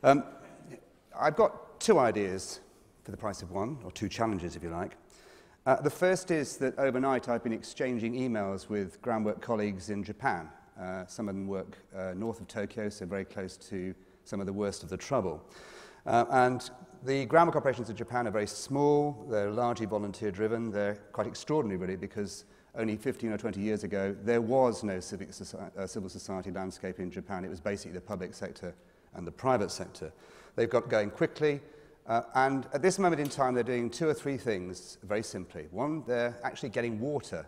I've got two ideas for the price of one, or two challenges, if you like. The first is that overnight I've been exchanging emails with Groundwork colleagues in Japan. Some of them work north of Tokyo, so very close to some of the worst of the trouble. And the Groundwork operations in Japan are very small, they're largely volunteer-driven, they're quite extraordinary, really, because only 15 or 20 years ago there was no civil society landscape in Japan. It was basically the public sector and the private sector. They've got going quickly, and at this moment in time they're doing two or three things very simply. One, they're actually getting water,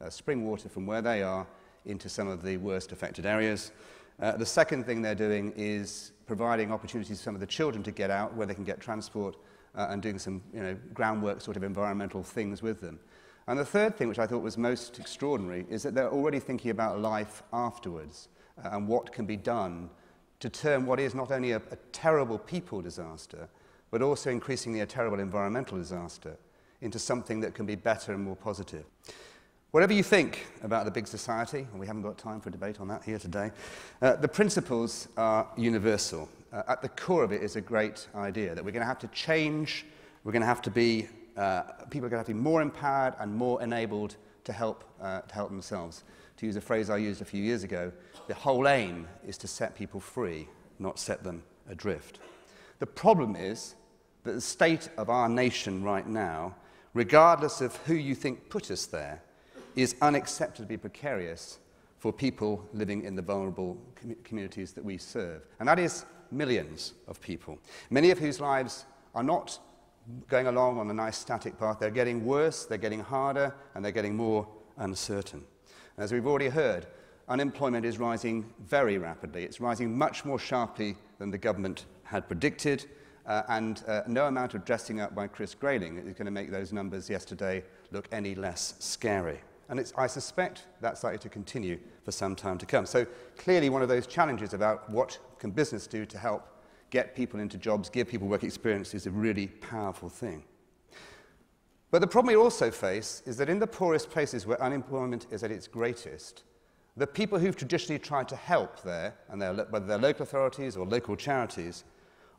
spring water from where they are into some of the worst affected areas. The second thing they're doing is providing opportunities for some of the children to get out where they can get transport and doing some groundwork sort of environmental things with them. And the third thing, which I thought was most extraordinary, is that they're already thinking about life afterwards and what can be done to turn what is not only a terrible people disaster, but also increasingly a terrible environmental disaster into something that can be better and more positive. Whatever you think about the big society, and we haven't got time for a debate on that here today, the principles are universal. At the core of it is a great idea that we're going to have to change, we're going to have to be, people are going to have to be more empowered and more enabled to help themselves. To use a phrase I used a few years ago, the whole aim is to set people free, not set them adrift. The problem is that the state of our nation right now, regardless of who you think put us there, is unacceptably precarious for people living in the vulnerable communities that we serve. And that is millions of people, many of whose lives are not going along on a nice static path. They're getting worse, they're getting harder, and they're getting more uncertain. And as we've already heard, unemployment is rising very rapidly. It's rising much more sharply than the government had predicted, and no amount of dressing up by Chris Grayling is going to make those numbers yesterday look any less scary. And I suspect that's likely to continue for some time to come. So clearly one of those challenges about what can business do to help get people into jobs, give people work experience is a really powerful thing. But the problem we also face is that in the poorest places where unemployment is at its greatest, the people who've traditionally tried to help there, and whether they're local authorities or local charities,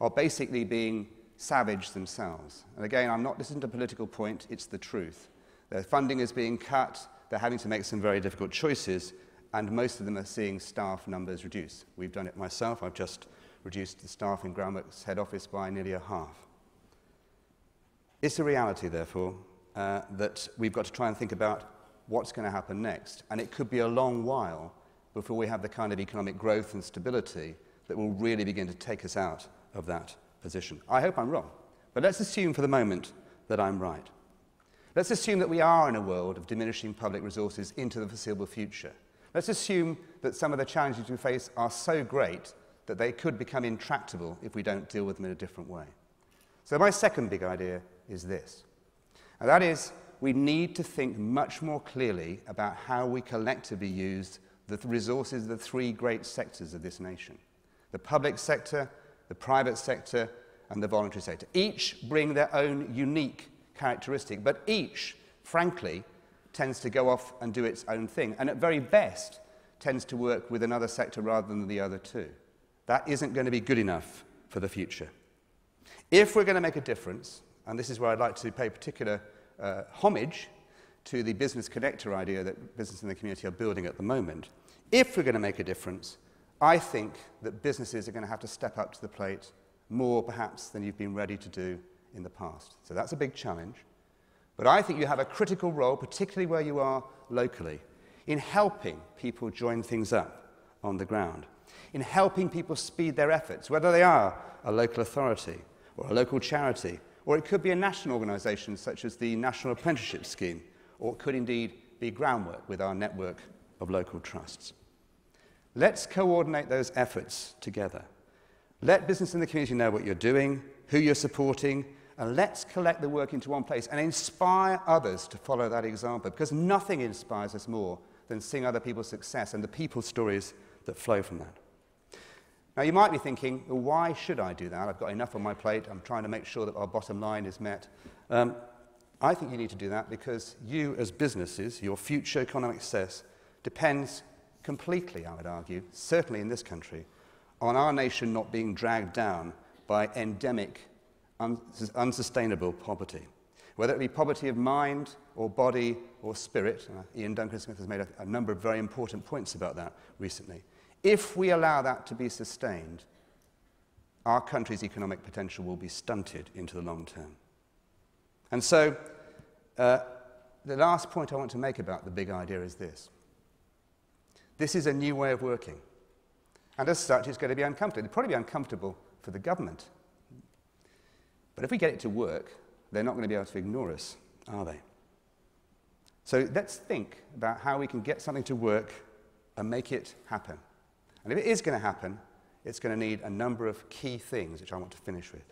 are basically being savaged themselves. And again, this isn't a political point, it's the truth. Their funding is being cut, they're having to make some very difficult choices, and most of them are seeing staff numbers reduce. We've done it myself. I've just reduced the staff in Groundwork's head office by nearly a half. It's a reality, therefore, that we've got to try and think about what's going to happen next. And it could be a long while before we have the kind of economic growth and stability that will really begin to take us out of that position. I hope I'm wrong, but let's assume for the moment that I'm right. Let's assume that we are in a world of diminishing public resources into the foreseeable future. Let's assume that some of the challenges we face are so great that they could become intractable if we don't deal with them in a different way. So my second big idea is this, and that is we need to think much more clearly about how we collectively use the resources of the three great sectors of this nation: the public sector, the private sector, and the voluntary sector. Each bring their own unique characteristic, but each, frankly, tends to go off and do its own thing, and at very best tends to work with another sector rather than the other two. That isn't going to be good enough for the future. If we're going to make a difference, and this is where I'd like to pay particular homage to the business connector idea that business in the community are building at the moment, if we're going to make a difference, I think that businesses are going to have to step up to the plate more perhaps than you've been ready to do in the past. So that's a big challenge. But I think you have a critical role, particularly where you are locally, in helping people join things up on the ground, in helping people speed their efforts, whether they are a local authority or a local charity, or it could be a national organisation such as the National Apprenticeship Scheme, or it could indeed be Groundwork with our network of local trusts. Let's coordinate those efforts together. Let business in the community know what you're doing, who you're supporting, and let's collect the work into one place and inspire others to follow that example, because nothing inspires us more than seeing other people's success and the people's stories that flow from that. Now, you might be thinking, well, why should I do that? I've got enough on my plate. I'm trying to make sure that our bottom line is met. I think you need to do that because you, as businesses, your future economic success depends completely, I would argue, certainly in this country, on our nation not being dragged down by endemic, unsustainable poverty. Whether it be poverty of mind or body or spirit, Ian Duncan Smith has made a number of very important points about that recently. If we allow that to be sustained, our country's economic potential will be stunted into the long term. And so, the last point I want to make about the big idea is this. This is a new way of working. And as such, it's going to be uncomfortable. It'll probably be uncomfortable for the government. But if we get it to work, they're not going to be able to ignore us, are they? So let's think about how we can get something to work and make it happen. And if it is going to happen, it's going to need a number of key things, which I want to finish with.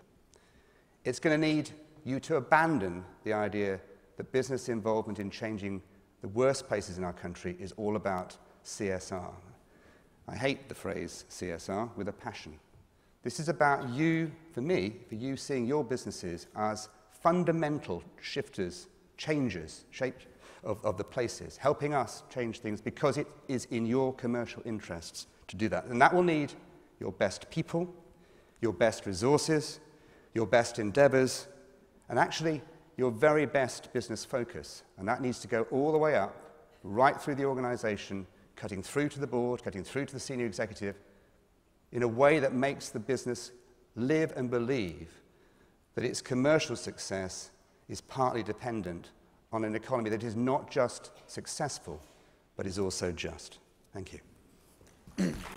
It's going to need you to abandon the idea that business involvement in changing the worst places in our country is all about CSR. I hate the phrase CSR with a passion. This is about you, for me, for you seeing your businesses as fundamental shifters, changers, shape of the places, helping us change things because it is in your commercial interests to do that. And that will need your best people, your best resources, your best endeavors, and actually your very best business focus. And that needs to go all the way up, right through the organization, cutting through to the board, cutting through to the senior executive, in a way that makes the business live and believe that its commercial success is partly dependent on an economy that is not just successful, but is also just. Thank you.